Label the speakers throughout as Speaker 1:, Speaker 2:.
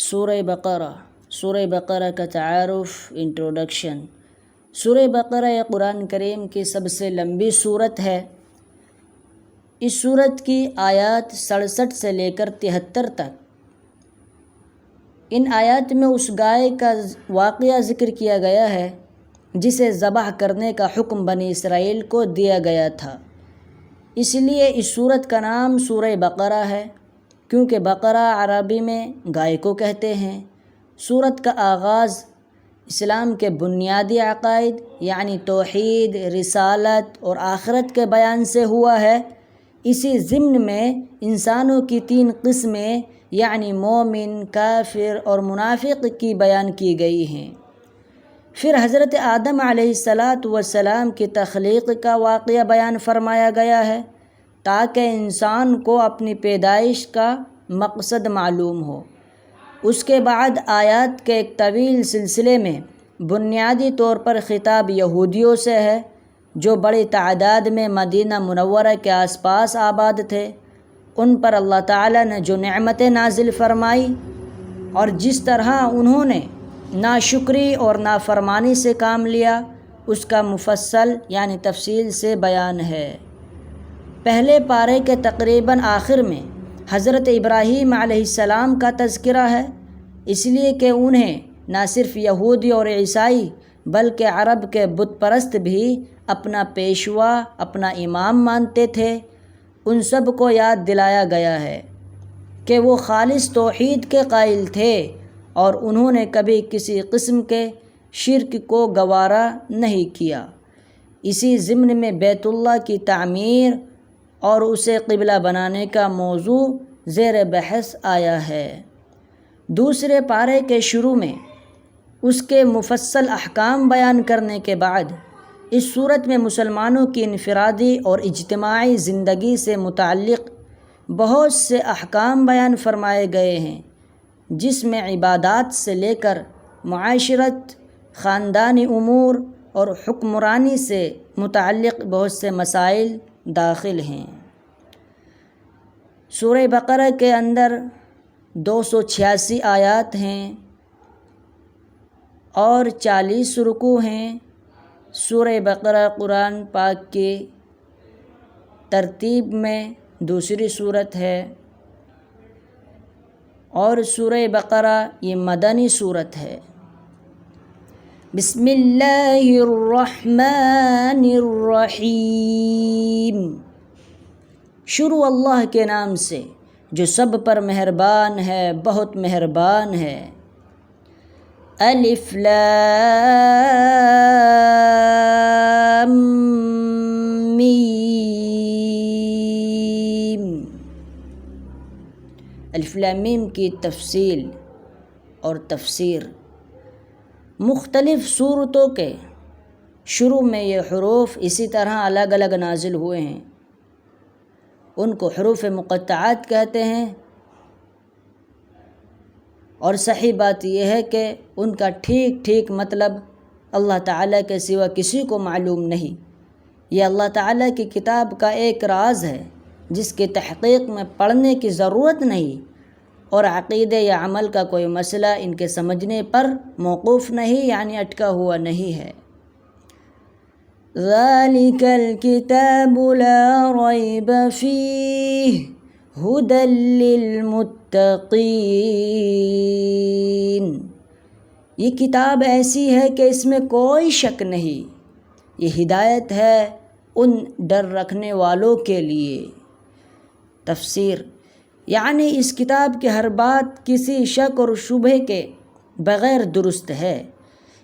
Speaker 1: سورہ بقرہ سورہ بقرہ کا تعارف انٹروڈکشن۔ سورہ بقرہ یہ قرآن کریم کی سب سے لمبی سورت ہے۔ اس سورت کی آیات 67 سے لے کر 73 تک۔ ان آیات میں اس گائے کا واقعہ ذکر کیا گیا ہے جسے ذبح کرنے کا حکم بنی اسرائیل کو دیا گیا تھا۔ اس لیے اس سورت کا نام سورہ بقرہ ہے، کیونکہ بقرہ عربی میں گائے کو کہتے ہیں۔ سورت کا آغاز اسلام کے بنیادی عقائد یعنی توحید، رسالت اور آخرت کے بیان سے ہوا ہے۔ اسی ضمن میں انسانوں کی 3 قسمیں یعنی مومن، کافر اور منافق کی بیان کی گئی ہیں۔ پھر حضرت آدم علیہ السلام کی تخلیق کا واقعہ بیان فرمایا گیا ہے تاکہ انسان کو اپنی پیدائش کا مقصد معلوم ہو۔ اس کے بعد آیات کے ایک طویل سلسلے میں بنیادی طور پر خطاب یہودیوں سے ہے جو بڑی تعداد میں مدینہ منورہ کے آس پاس آباد تھے۔ ان پر اللہ تعالیٰ نے جو نعمتیں نازل فرمائی اور جس طرح انہوں نے ناشکری اور نافرمانی سے کام لیا، اس کا مفصل یعنی تفصیل سے بیان ہے۔ پہلے پارے کے تقریباً آخر میں حضرت ابراہیم علیہ السلام کا تذکرہ ہے، اس لیے کہ انہیں نہ صرف یہودی اور عیسائی بلکہ عرب کے بت پرست بھی اپنا پیشوا، اپنا امام مانتے تھے۔ ان سب کو یاد دلایا گیا ہے کہ وہ خالص توحید کے قائل تھے اور انہوں نے کبھی کسی قسم کے شرک کو گوارا نہیں کیا۔ اسی ضمن میں بیت اللہ کی تعمیر اور اسے قبلہ بنانے کا موضوع زیر بحث آیا ہے۔ دوسرے پارے کے شروع میں اس کے مفصل احکام بیان کرنے کے بعد اس صورت میں مسلمانوں کی انفرادی اور اجتماعی زندگی سے متعلق بہت سے احکام بیان فرمائے گئے ہیں، جس میں عبادات سے لے کر معاشرت، خاندانی امور اور حکمرانی سے متعلق بہت سے مسائل داخل ہیں۔ سورہ بقرہ کے اندر 286 آیات ہیں اور 40 رکوع ہیں۔ سورہ بقرہ قرآن پاک کی ترتیب میں دوسری سورت ہے اور سورہ بقرہ یہ مدنی سورت ہے۔ بسم اللہ الرحمن الرحیم۔ شروع اللہ کے نام سے جو سب پر مہربان ہے، بہت مہربان ہے۔ الف لام میم۔ الف لام میم کی تفصیل اور تفسیر۔ مختلف سورتوں کے شروع میں یہ حروف اسی طرح الگ الگ نازل ہوئے ہیں، ان کو حروف مقطعات کہتے ہیں، اور صحیح بات یہ ہے کہ ان کا ٹھیک مطلب اللہ تعالیٰ کے سوا کسی کو معلوم نہیں۔ یہ اللہ تعالیٰ کی کتاب کا ایک راز ہے جس کی تحقیق میں پڑھنے کی ضرورت نہیں، اور عقیدے یا عمل کا کوئی مسئلہ ان کے سمجھنے پر موقوف نہیں یعنی اٹکا ہوا نہیں ہے۔ ذَلِكَ الْكِتَابُ لَا رَيْبَ فِيهِ هُدًى لِّلْمُتَّقِينَ۔ یہ کتاب ایسی ہے کہ اس میں کوئی شک نہیں، یہ ہدایت ہے ان ڈر رکھنے والوں کے لیے۔ تفسیر یعنی اس کتاب کی ہر بات کسی شک اور شبہ کے بغیر درست ہے۔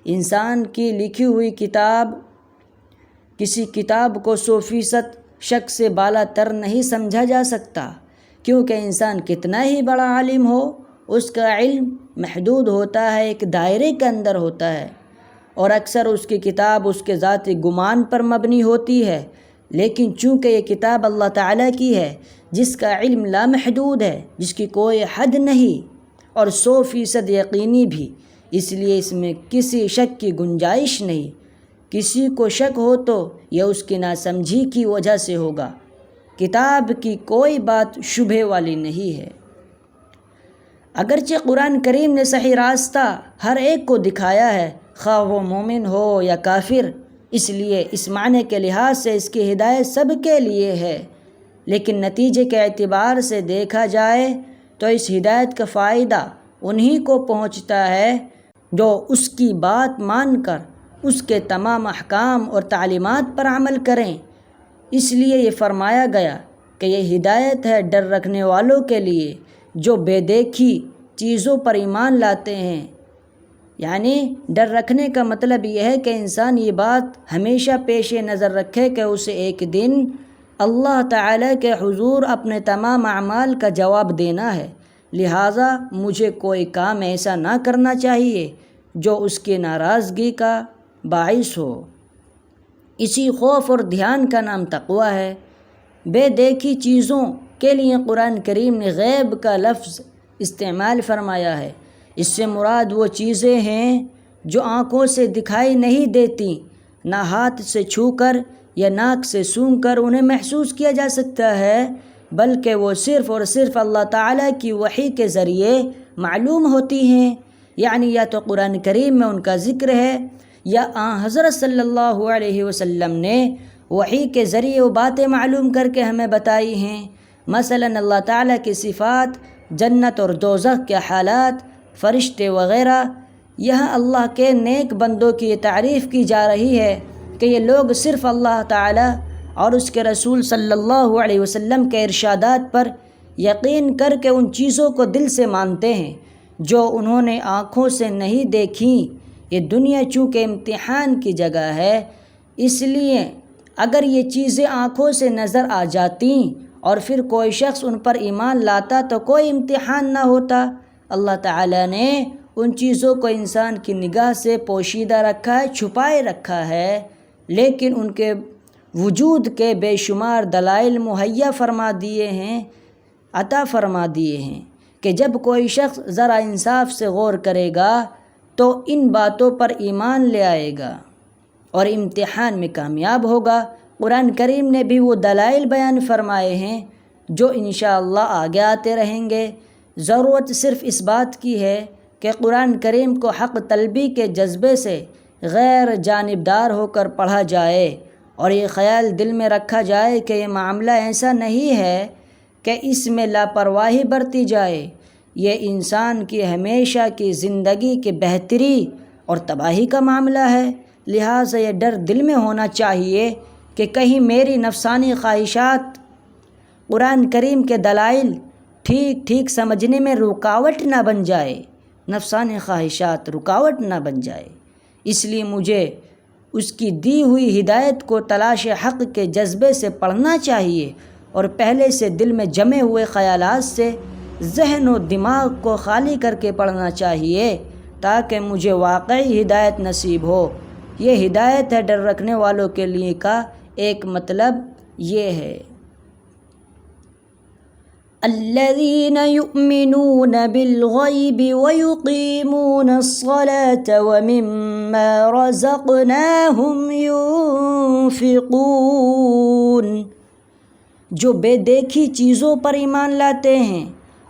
Speaker 1: انسان کی لکھی ہوئی کتاب کسی کتاب کو 100% شک سے بالا تر نہیں سمجھا جا سکتا، کیونکہ انسان کتنا ہی بڑا عالم ہو، اس کا علم محدود ہوتا ہے، ایک دائرے کے اندر ہوتا ہے، اور اکثر اس کی کتاب اس کے ذاتی گمان پر مبنی ہوتی ہے۔ لیکن چونکہ یہ کتاب اللہ تعالیٰ کی ہے جس کا علم لامحدود ہے، جس کی کوئی حد نہیں اور 100% یقینی بھی، اس لیے اس میں کسی شک کی گنجائش نہیں۔ کسی کو شک ہو تو یہ اس کی ناسمجھی کی وجہ سے ہوگا۔ کتاب کی کوئی بات شبہ والی نہیں ہے۔ اگرچہ قرآن کریم نے صحیح راستہ ہر ایک کو دکھایا ہے، خواہ وہ مومن ہو یا کافر، اس لیے اس معنی کے لحاظ سے اس کی ہدایت سب کے لیے ہے، لیکن نتیجے کے اعتبار سے دیکھا جائے تو اس ہدایت کا فائدہ انہی کو پہنچتا ہے جو اس کی بات مان کر اس کے تمام احکام اور تعلیمات پر عمل کریں۔ اس لیے یہ فرمایا گیا کہ یہ ہدایت ہے ڈر رکھنے والوں کے لیے جو بے دیکھی چیزوں پر ایمان لاتے ہیں۔ یعنی ڈر رکھنے کا مطلب یہ ہے کہ انسان یہ بات ہمیشہ پیش نظر رکھے کہ اسے ایک دن اللہ تعالیٰ کے حضور اپنے تمام اعمال کا جواب دینا ہے، لہٰذا مجھے کوئی کام ایسا نہ کرنا چاہیے جو اس کی ناراضگی کا باعث ہو۔ اسی خوف اور دھیان کا نام تقویٰ ہے۔ بے دیکھی چیزوں کے لیے قرآن کریم نے غیب کا لفظ استعمال فرمایا ہے۔ اس سے مراد وہ چیزیں ہیں جو آنکھوں سے دکھائی نہیں دیتی، نہ ہاتھ سے چھو کر یا ناک سے سونگھ کر انہیں محسوس کیا جا سکتا ہے، بلکہ وہ صرف اور صرف اللہ تعالیٰ کی وحی کے ذریعے معلوم ہوتی ہیں۔ یعنی یا تو قرآن کریم میں ان کا ذکر ہے یا حضرت صلی اللہ علیہ وسلم نے وحی کے ذریعے وہ باتیں معلوم کر کے ہمیں بتائی ہیں۔ مثلاً اللہ تعالیٰ کی صفات، جنت اور دوزخ کے حالات، فرشتے وغیرہ۔ یہاں اللہ کے نیک بندوں کی یہ تعریف کی جا رہی ہے کہ یہ لوگ صرف اللہ تعالیٰ اور اس کے رسول صلی اللہ علیہ وسلم کے ارشادات پر یقین کر کے ان چیزوں کو دل سے مانتے ہیں جو انہوں نے آنکھوں سے نہیں دیکھیں۔ یہ دنیا چونکہ امتحان کی جگہ ہے، اس لیے اگر یہ چیزیں آنکھوں سے نظر آ جاتیں اور پھر کوئی شخص ان پر ایمان لاتا تو کوئی امتحان نہ ہوتا۔ اللہ تعالیٰ نے ان چیزوں کو انسان کی نگاہ سے پوشیدہ رکھا ہے، چھپائے رکھا ہے، لیکن ان کے وجود کے بے شمار دلائل مہیا فرما دیے ہیں، عطا فرما دیے ہیں کہ جب کوئی شخص ذرا انصاف سے غور کرے گا تو ان باتوں پر ایمان لے آئے گا اور امتحان میں کامیاب ہوگا۔ قرآن کریم نے بھی وہ دلائل بیان فرمائے ہیں جو انشاءاللہ آگے آتے رہیں گے۔ ضرورت صرف اس بات کی ہے کہ قرآن کریم کو حق طلبی کے جذبے سے غیر جانبدار ہو کر پڑھا جائے اور یہ خیال دل میں رکھا جائے کہ یہ معاملہ ایسا نہیں ہے کہ اس میں لاپرواہی برتی جائے، یہ انسان کی ہمیشہ کی زندگی کی بہتری اور تباہی کا معاملہ ہے۔ لہٰذا یہ ڈر دل میں ہونا چاہیے کہ کہیں میری نفسانی خواہشات قرآن کریم کے دلائل ٹھیک سمجھنے میں رکاوٹ نہ بن جائے، نفسانی خواہشات رکاوٹ نہ بن جائے۔ اس لیے مجھے اس کی دی ہوئی ہدایت کو تلاش حق کے جذبے سے پڑھنا چاہیے اور پہلے سے دل میں جمے ہوئے خیالات سے ذہن و دماغ کو خالی کر کے پڑھنا چاہیے تاکہ مجھے واقعی ہدایت نصیب ہو۔ یہ ہدایت ہے ڈر رکھنے والوں کے لیے کا ایک مطلب یہ ہے۔ الذين يؤمنون بالغيب ويقيمون الصلاة ومما رزقناهم ينفقون، جو بے دیکھی چیزوں پر ایمان لاتے ہیں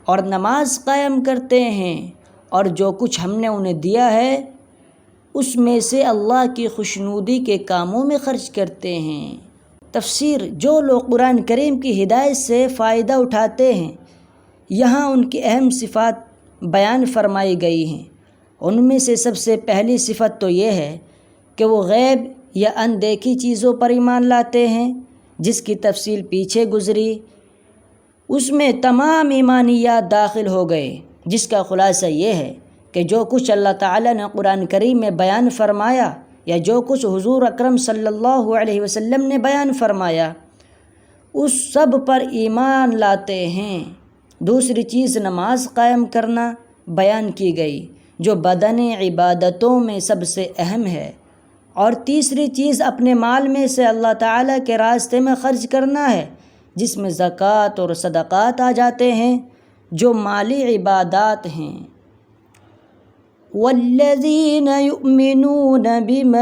Speaker 1: اور نماز قائم کرتے ہیں اور جو کچھ ہم نے انہیں دیا ہے اس میں سے اللہ کی خوشنودی کے کاموں میں خرچ کرتے ہیں۔ تفسیر: جو لوگ قرآن کریم کی ہدایت سے فائدہ اٹھاتے ہیں، یہاں ان کی اہم صفات بیان فرمائی گئی ہیں۔ ان میں سے سب سے پہلی صفت تو یہ ہے کہ وہ غیب یا اندیکھی چیزوں پر ایمان لاتے ہیں، جس کی تفصیل پیچھے گزری۔ اس میں تمام ایمانیات داخل ہو گئے، جس کا خلاصہ یہ ہے کہ جو کچھ اللہ تعالیٰ نے قرآن کریم میں بیان فرمایا یا جو کچھ حضور اکرم صلی اللہ علیہ وسلم نے بیان فرمایا اس سب پر ایمان لاتے ہیں۔ دوسری چیز نماز قائم کرنا بیان کی گئی، جو بدنی عبادتوں میں سب سے اہم ہے۔ اور تیسری چیز اپنے مال میں سے اللہ تعالیٰ کے راستے میں خرچ کرنا ہے، جس میں زکوٰۃ اور صدقات آ جاتے ہیں جو مالی عبادات ہیں۔ والذین یؤمنون بما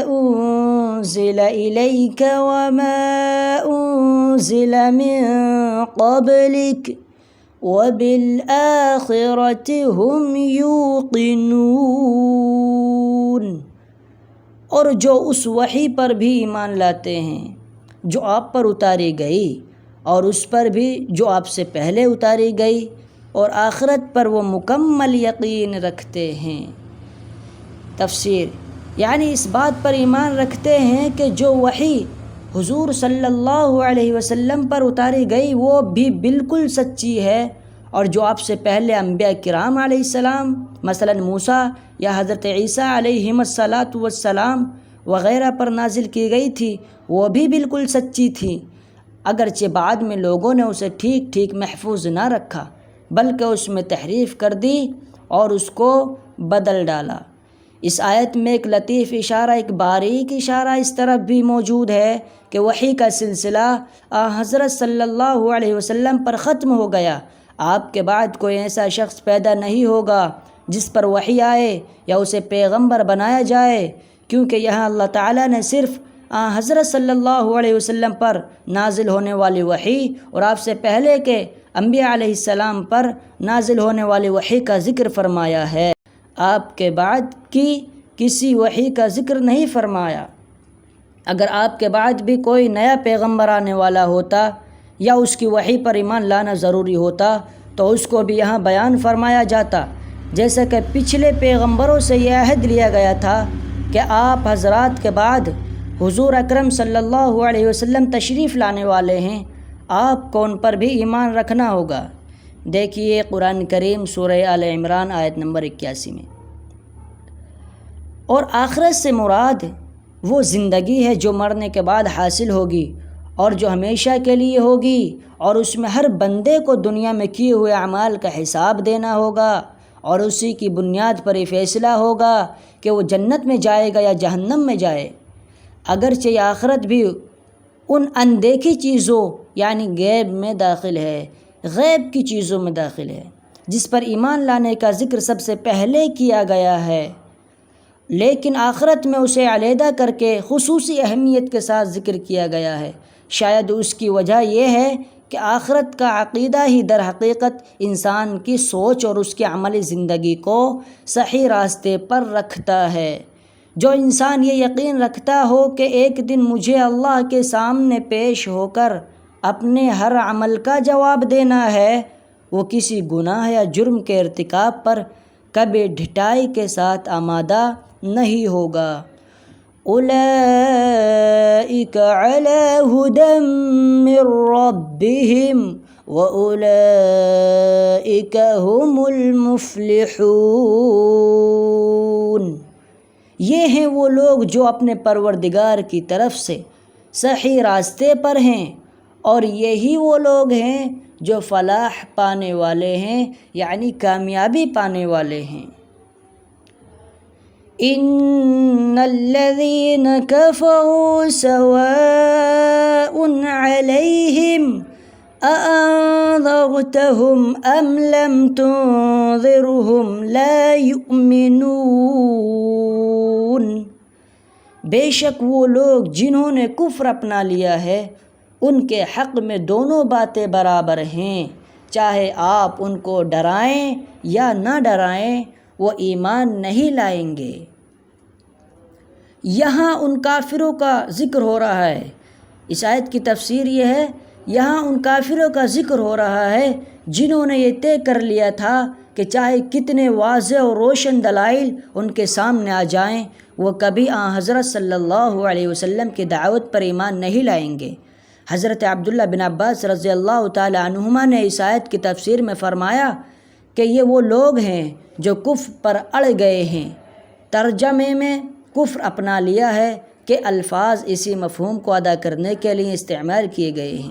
Speaker 1: انزل الیک وما انزل من قبلک وَبِالْآخِرَةِ هُمْ يُوقِنُونَ، اور جو اس وحی پر بھی ایمان لاتے ہیں جو آپ پر اتاری گئی، اور اس پر بھی جو آپ سے پہلے اتاری گئی، اور آخرت پر وہ مکمل یقین رکھتے ہیں۔ تفسیر، یعنی اس بات پر ایمان رکھتے ہیں کہ جو وحی حضور صلی اللہ علیہ وسلم پر اتاری گئی وہ بھی بالکل سچی ہے، اور جو آپ سے پہلے انبیاء کرام علیہ السلام مثلا موسیٰ یا حضرت عیسیٰ علیہم السلام وغیرہ پر نازل کی گئی تھی وہ بھی بالکل سچی تھی، اگرچہ بعد میں لوگوں نے اسے ٹھیک ٹھیک محفوظ نہ رکھا بلکہ اس میں تحریف کر دی اور اس کو بدل ڈالا۔ اس آیت میں ایک لطیف اشارہ، ایک باریک اشارہ اس طرف بھی موجود ہے کہ وحی کا سلسلہ حضرت صلی اللہ علیہ وسلم پر ختم ہو گیا۔ آپ کے بعد کوئی ایسا شخص پیدا نہیں ہوگا جس پر وحی آئے یا اسے پیغمبر بنایا جائے، کیونکہ یہاں اللہ تعالیٰ نے صرف حضرت صلی اللہ علیہ وسلم پر نازل ہونے والی وحی اور آپ سے پہلے کے انبیاء علیہ السلام پر نازل ہونے والی وحی کا ذکر فرمایا ہے، آپ کے بعد کی کسی وحی کا ذکر نہیں فرمایا۔ اگر آپ کے بعد بھی کوئی نیا پیغمبر آنے والا ہوتا یا اس کی وحی پر ایمان لانا ضروری ہوتا تو اس کو بھی یہاں بیان فرمایا جاتا، جیسا کہ پچھلے پیغمبروں سے یہ عہد لیا گیا تھا کہ آپ حضرات کے بعد حضور اکرم صلی اللہ علیہ وسلم تشریف لانے والے ہیں، آپ کو ان پر بھی ایمان رکھنا ہوگا۔ دیکھیے قرآن کریم سورہ آل عمران آیت نمبر 81 میں۔ اور آخرت سے مراد وہ زندگی ہے جو مرنے کے بعد حاصل ہوگی اور جو ہمیشہ کے لیے ہوگی، اور اس میں ہر بندے کو دنیا میں کیے ہوئے اعمال کا حساب دینا ہوگا، اور اسی کی بنیاد پر یہ فیصلہ ہوگا کہ وہ جنت میں جائے گا یا جہنم میں جائے۔ اگرچہ یہ آخرت بھی ان اندیکھی چیزوں یعنی غیب میں داخل ہے، غیب کی چیزوں میں داخل ہے جس پر ایمان لانے کا ذکر سب سے پہلے کیا گیا ہے، لیکن آخرت میں اسے علیحدہ کر کے خصوصی اہمیت کے ساتھ ذکر کیا گیا ہے۔ شاید اس کی وجہ یہ ہے کہ آخرت کا عقیدہ ہی در حقیقت انسان کی سوچ اور اس کی عملی زندگی کو صحیح راستے پر رکھتا ہے۔ جو انسان یہ یقین رکھتا ہو کہ ایک دن مجھے اللہ کے سامنے پیش ہو کر اپنے ہر عمل کا جواب دینا ہے، وہ کسی گناہ یا جرم کے ارتکاب پر کبھی ڈھٹائی کے ساتھ آمادہ نہیں ہوگا۔ اولئک علی ھدی من ربہم واولئک ھم المفلحون، یہ ہیں وہ لوگ جو اپنے پروردگار کی طرف سے صحیح راستے پر ہیں، اور یہی وہ لوگ ہیں جو فلاح پانے والے ہیں یعنی کامیابی پانے والے ہیں۔ ان الذین کفروا سواء علیہم اانذرتہم ام لم تنذرہم لا یؤمنون، بے شک وہ لوگ جنہوں نے کفر اپنا لیا ہے ان کے حق میں دونوں باتیں برابر ہیں، چاہے آپ ان کو ڈرائیں یا نہ ڈرائیں وہ ایمان نہیں لائیں گے۔ یہاں ان کافروں کا ذکر ہو رہا ہے، اس آیت کی تفسیر یہ ہے، یہاں ان کافروں کا ذکر ہو رہا ہے جنہوں نے یہ طے کر لیا تھا کہ چاہے کتنے واضح اور روشن دلائل ان کے سامنے آ جائیں وہ کبھی حضرت صلی اللہ علیہ وسلم کی دعوت پر ایمان نہیں لائیں گے۔ حضرت عبداللہ بن عباس رضی اللہ تعالی عنہما نے اس آیت کی تفسیر میں فرمایا کہ یہ وہ لوگ ہیں جو کفر پر اڑ گئے ہیں۔ ترجمے میں کفر اپنا لیا ہے کہ الفاظ اسی مفہوم کو ادا کرنے کے لیے استعمال کیے گئے ہیں۔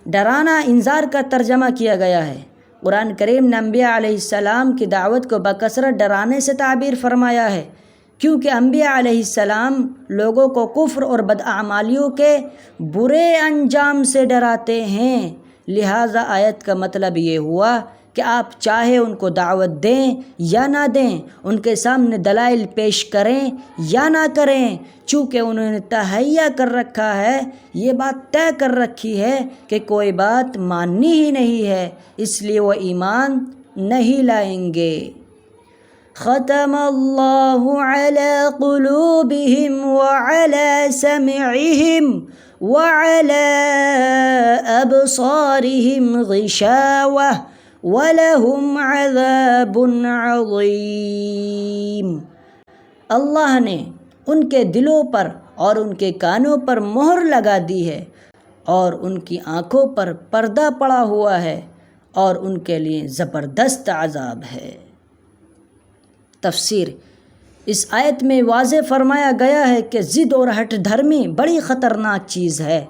Speaker 1: ڈرانا انذار کا ترجمہ کیا گیا ہے۔ قرآن کریم نے انبیاء علیہ السلام کی دعوت کو بکثرت ڈرانے سے تعبیر فرمایا ہے، کیونکہ انبیاء علیہ السلام لوگوں کو کفر اور بداعمالیوں کے برے انجام سے ڈراتے ہیں، لہٰذا آیت کا مطلب یہ ہوا کہ آپ چاہے ان کو دعوت دیں یا نہ دیں، ان کے سامنے دلائل پیش کریں یا نہ کریں، چونکہ انہوں نے تہیہ کر رکھا ہے، یہ بات طے کر رکھی ہے کہ کوئی بات ماننی ہی نہیں ہے، اس لیے وہ ایمان نہیں لائیں گے۔ ختم اللہ علی قلوبہم وعلی سمعہم وعلی ابصارہم غشاوہ وَلَهُمْ عَذَابٌ عَظِيمٌ۔ اللہ نے ان کے دلوں پر اور ان کے کانوں پر مہر لگا دی ہے، اور ان کی آنکھوں پر پردہ پڑا ہوا ہے، اور ان کے لیے زبردست عذاب ہے۔ تفسیر: اس آیت میں واضح فرمایا گیا ہے کہ ضد اور ہٹ دھرمی بڑی خطرناک چیز ہے۔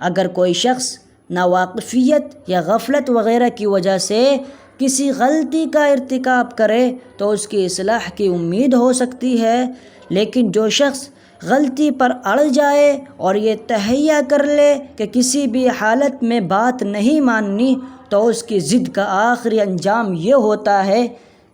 Speaker 1: اگر کوئی شخص ناواقفیت یا غفلت وغیرہ کی وجہ سے کسی غلطی کا ارتکاب کرے تو اس کی اصلاح کی امید ہو سکتی ہے، لیکن جو شخص غلطی پر اڑ جائے اور یہ تہیہ کر لے کہ کسی بھی حالت میں بات نہیں ماننی، تو اس کی ضد کا آخری انجام یہ ہوتا ہے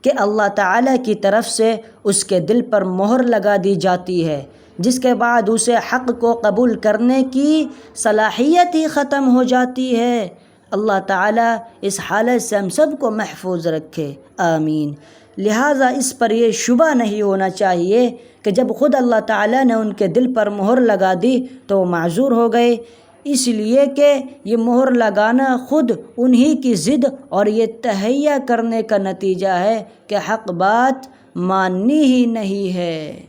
Speaker 1: کہ اللہ تعالیٰ کی طرف سے اس کے دل پر مہر لگا دی جاتی ہے، جس کے بعد اسے حق کو قبول کرنے کی صلاحیت ہی ختم ہو جاتی ہے۔ اللہ تعالیٰ اس حالت سے ہم سب کو محفوظ رکھے، آمین۔ لہٰذا اس پر یہ شبہ نہیں ہونا چاہیے کہ جب خود اللہ تعالیٰ نے ان کے دل پر مہر لگا دی تو وہ معذور ہو گئے، اس لیے کہ یہ مہر لگانا خود انہی کی ضد اور یہ تہیہ کرنے کا نتیجہ ہے کہ حق بات ماننی ہی نہیں ہے۔